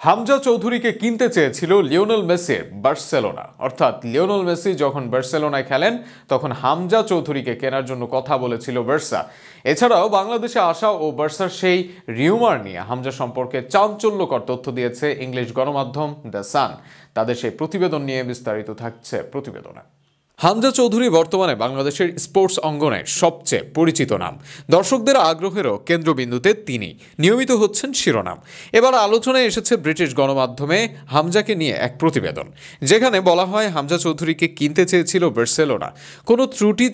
হামজা চৌধুরীকে কিনতে চেয়েছিল লিওনেল মেসির বার্সেলোনা। অর্থাৎ লিওনেল মেসি যখন বার্সেলোনায় খেলেন তখন হামজা চৌধুরীকে কেনার জন্য কথা বলেছিল বার্সা। এছাড়াও বাংলাদেশে আসা ও বার্সার সেই রিউমার নিয়ে হামজা সম্পর্কে চাঞ্চল্যকর তথ্য দিয়েছে ইংলিশ গণমাধ্যম দ্য সান। তাদের সেই প্রতিবেদন নিয়ে বিস্তারিত থাকছে প্রতিবেদনে। হামজা চৌধুরী বর্তমানে বাংলাদেশের স্পোর্টস অঙ্গনের সবচেয়ে পরিচিত নাম। দর্শকদের আগ্রহেরও কেন্দ্রবিন্দুতে তিনি নিয়মিত হচ্ছেন শিরোনাম। এবার আলোচনায় এসেছে ব্রিটিশ গণমাধ্যমে হামজাকে নিয়ে এক প্রতিবেদন, যেখানে বলা হয় হামজা চৌধুরীকে কিনতে চেয়েছিল বার্সেলোনা। কোনো ত্রুটি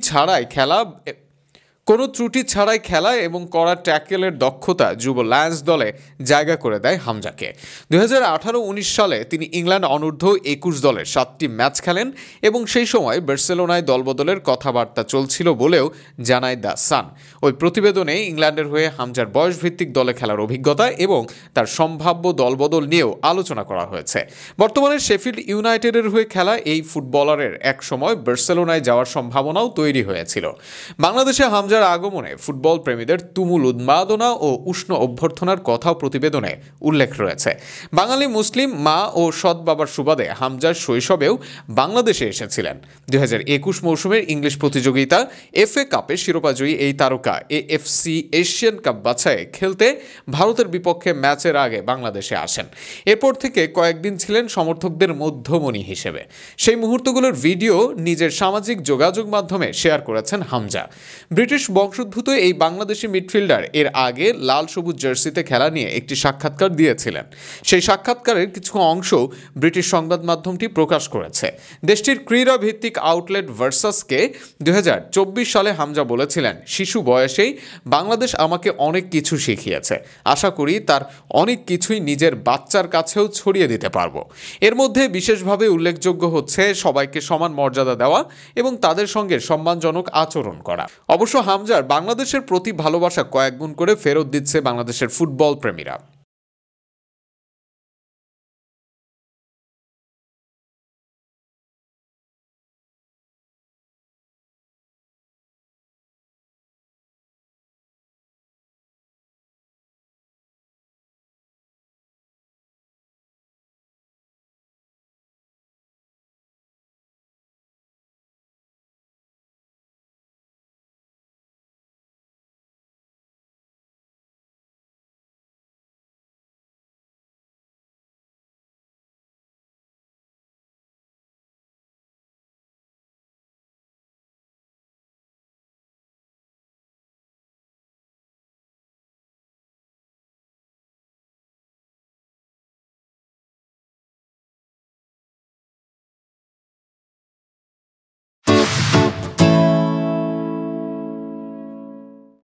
ছাড়াই খেলা এবং করা ট্যাকেলের দক্ষতা যুব লায়ন্স দলে জায়গা করে দেয় হামজাকে। 2018-19 সালে তিনি ইংল্যান্ড অনূর্ধ্ব 21 দলের 7টি ম্যাচ খেলেন এবং সেই সময় বার্সেলোনায় দলবদলের কথাবার্তা চলছিল বলেও জানায় দ্য সান। ওই প্রতিবেদনে ইংল্যান্ডের হয়ে হামজার বয়সভিত্তিক দলে খেলার অভিজ্ঞতা এবং তার সম্ভাব্য দলবদল নিয়েও আলোচনা করা হয়েছে। বর্তমানে শেফিল্ড ইউনাইটেডের হয়ে খেলা এই ফুটবলারের এক সময় বার্সেলোনায় যাওয়ার সম্ভাবনাও তৈরি হয়েছিল। বাংলাদেশে হামজার আগমনে ফুটবল প্রেমীদের তুমুল উন্মাদনা ও উষ্ণ অভ্যর্থনার কথাও প্রতিবেদনে উল্লেখ রয়েছে। বাঙালি মুসলিম মা ও সৎ বাবার সুবাদে হামজার শৈশবেও বাংলাদেশে এসেছিলেন। 2021 মৌসুমের ইংলিশ প্রতিযোগিতা FA কাপে শিরোপাজয়ী এই তারকা AFC এশিয়ান কাপ বাছাইয়ে খেলতে ভারতের বিপক্ষে ম্যাচের আগে বাংলাদেশে আসেন। এরপর থেকে কয়েকদিন ছিলেন সমর্থকদের মধ্যমণি হিসেবে। সেই মুহূর্তগুলোর ভিডিও নিজের সামাজিক যোগাযোগ মাধ্যমে শেয়ার করেছেন হামজা। ব্রিটিশ বংশোদ্ভূত এই বাংলাদেশি মিডফিল্ডার এর আগে লাল সবুজ জার্সিতে খেলা নিয়ে একটি সাক্ষাৎকার দিয়েছিলেন। সেই সাক্ষাৎকারের কিছু অংশ ব্রিটিশ সংবাদ মাধ্যমটি প্রকাশ করেছে। দেশটির ক্রীড়া ভিত্তিক আউটলেট ভার্সাসকে 2024 সালে হামজা বলেছিলেন, শিশু বয়সেই বাংলাদেশ আমাকে অনেক কিছু শিখিয়েছে। আশা করি তার অনেক কিছুই নিজের বাচ্চার কাছেও ছড়িয়ে দিতে পারবো। এর মধ্যে বিশেষভাবে উল্লেখযোগ্য হচ্ছে সবাইকে সমান মর্যাদা দেওয়া এবং তাদের সঙ্গে সম্মানজনক আচরণ করা। অবশ্য হামজার বাংলাদেশের প্রতি ভালোবাসা কয়েক গুণ করে ফেরত দিচ্ছে বাংলাদেশের ফুটবল প্রেমীরা।